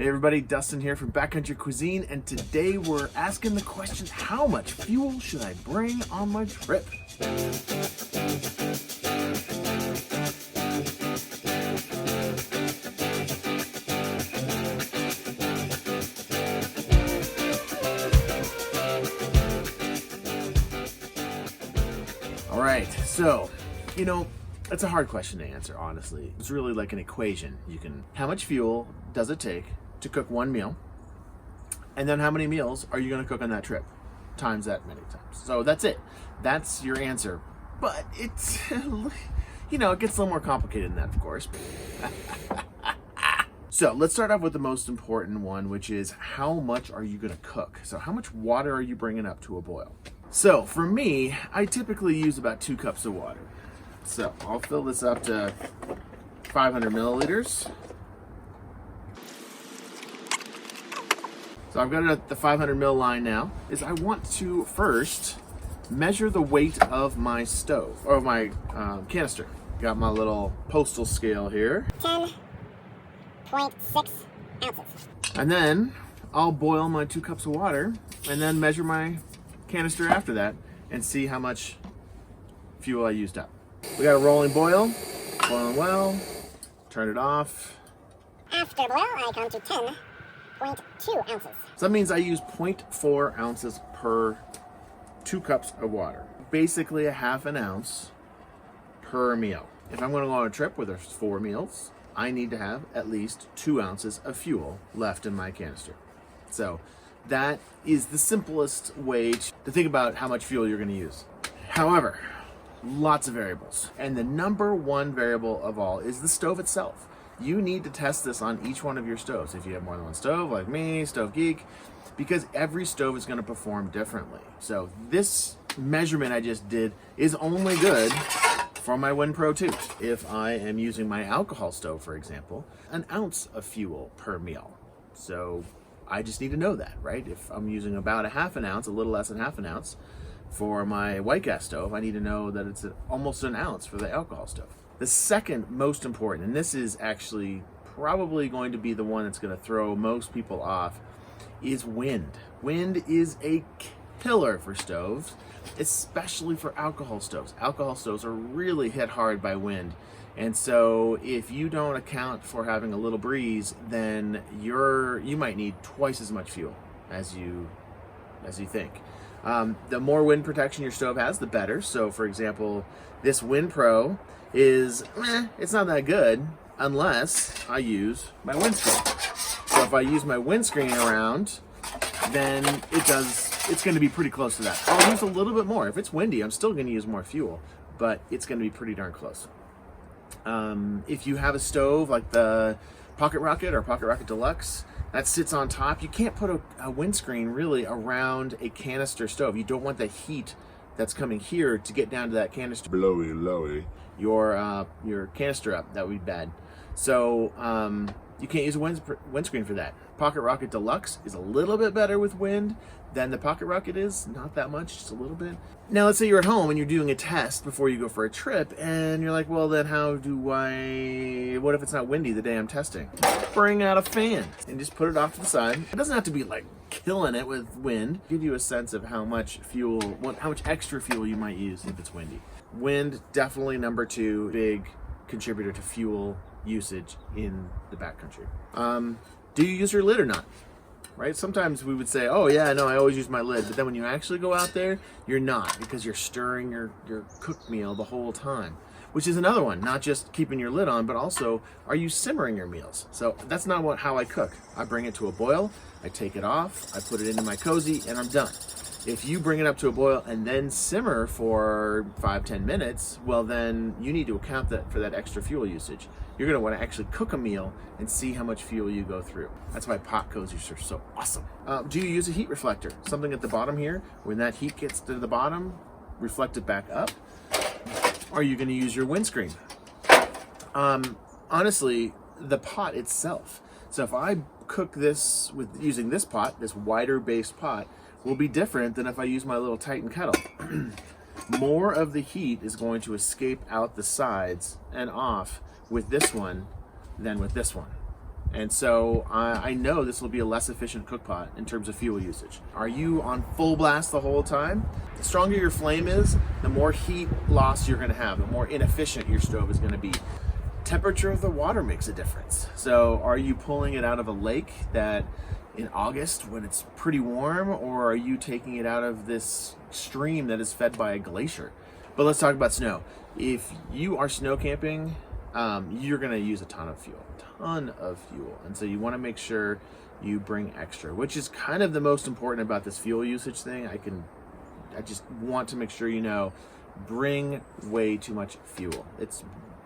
Hey everybody, Dustin here from Backcountry Cuisine, and today we're asking the question, how much fuel should I bring on my trip? All right, so, that's a hard question to answer, honestly. It's really like an equation. How much fuel does it take to cook one meal? And then how many meals are you gonna cook on that trip? Times that many times. So that's it. That's your answer. But it's, it gets a little more complicated than that, of course. So let's start off with the most important one, which is how much are you gonna cook? So how much water are you bringing up to a boil? So for me, I typically use about 2 cups of water. So I'll fill this up to 500 milliliters. So I've got it at the 500 ml line now. I want to first measure the weight of my stove, or my canister. Got my little postal scale here. 10.6 ounces. And then I'll boil my 2 cups of water and then measure my canister after that and see how much fuel I used up. We got a rolling boil, boiling well, turn it off. After boil, I come to 10.2 ounces. So that means I use 0.4 ounces per 2 cups of water. Basically a half an ounce per meal. If I'm gonna go on a trip where there's 4 meals, I need to have at least 2 ounces of fuel left in my canister. So that is the simplest way to think about how much fuel you're gonna use. However, lots of variables. And the number one variable of all is the stove itself. You need to test this on each one of your stoves. If you have more than one stove, like me, Stove Geek, because every stove is gonna perform differently. So this measurement I just did is only good for my WinPro 2. If I am using my alcohol stove, for example, an ounce of fuel per meal. So I just need to know that, right? If I'm using about a half an ounce, a little less than half an ounce, for my white gas stove, I need to know that it's almost an ounce for the alcohol stove. The second most important, and this is actually probably going to be the one that's going to throw most people off, is wind. Wind is a killer for stoves, especially for alcohol stoves. Alcohol stoves are really hit hard by wind. And so if you don't account for having a little breeze, then you might need twice as much fuel as you think. The more wind protection your stove has, the better. So for example, this WinPro is, it's not that good unless I use my windscreen. So if I use my windscreen around, then it's going to be pretty close to that. I'll use a little bit more. If it's windy, I'm still going to use more fuel, but it's going to be pretty darn close. If you have a stove like the Pocket Rocket or Pocket Rocket Deluxe that sits on top, you can't put a windscreen really around a canister stove. You don't want the heat that's coming here to get down to that canister. Blowy. Your canister up. That would be bad. So you can't use a windscreen for that. Pocket Rocket Deluxe is a little bit better with wind than the Pocket Rocket is. Not that much, just a little bit. Now let's say you're at home and you're doing a test before you go for a trip, and you're like, well then what if it's not windy the day I'm testing? Bring out a fan and just put it off to the side. It doesn't have to be like killing it with wind. Give you a sense of how much extra fuel you might use if it's windy. Wind, definitely number 2 big contributor to fuel usage in the backcountry. Do you use your lid or not? Right? Sometimes we would say, oh yeah, no, I always use my lid. But then when you actually go out there, you're not, because you're stirring your cooked meal the whole time, which is another one. Not just keeping your lid on, but also, are you simmering your meals? So that's not how I cook. I bring it to a boil, I take it off, I put it into my cozy, and I'm done. If you bring it up to a boil and then simmer for 5-10 minutes, well then you need to account for that extra fuel usage. You're gonna wanna actually cook a meal and see how much fuel you go through. That's why pot cozies are so awesome. Do you use a heat reflector? Something at the bottom here, when that heat gets to the bottom, reflect it back up? Or are you gonna use your windscreen? Honestly, the pot itself. So if I cook this using this pot, this wider based pot, will be different than if I use my little Titan kettle. More of the heat is going to escape out the sides and off with this one than with this one. And so I know this will be a less efficient cook pot in terms of fuel usage. Are you on full blast the whole time? The stronger your flame is, the more heat loss you're gonna have, the more inefficient your stove is gonna be. Temperature of the water makes a difference. So are you pulling it out of a lake that in August when it's pretty warm, or are you taking it out of this stream that is fed by a glacier? But let's talk about snow. If you are snow camping, you're gonna use a ton of fuel. And so you wanna make sure you bring extra, which is kind of the most important about this fuel usage thing. I just want to make sure you know, bring way too much fuel. It's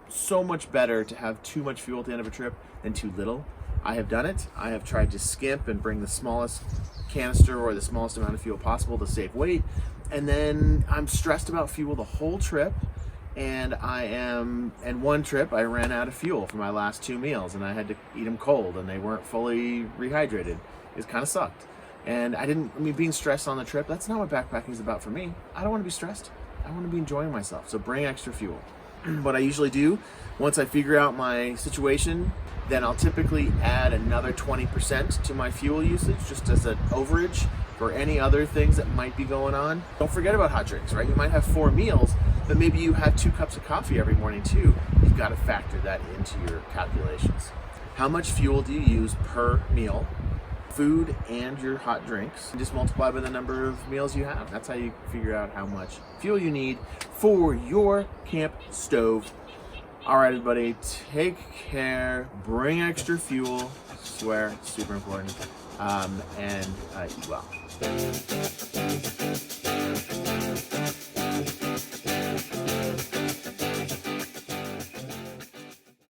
so much better to have too much fuel at the end of a trip than too little. I have done it. I have tried to skimp and bring the smallest canister or the smallest amount of fuel possible to save weight. And then I'm stressed about fuel the whole trip. And one trip I ran out of fuel for my last 2 meals and I had to eat them cold and they weren't fully rehydrated. It kind of sucked. And being stressed on the trip, that's not what backpacking is about for me. I don't want to be stressed. I want to be enjoying myself. So bring extra fuel. What I usually do, once I figure out my situation, then I'll typically add another 20% to my fuel usage just as an overage for any other things that might be going on. Don't forget about hot drinks, right? You might have 4 meals, but maybe you have 2 cups of coffee every morning too. You've got to factor that into your calculations. How much fuel do you use per meal? Food and your hot drinks. And just multiply by the number of meals you have. That's how you figure out how much fuel you need for your camp stove. All right, everybody, take care. Bring extra fuel. I swear, super important. And eat well.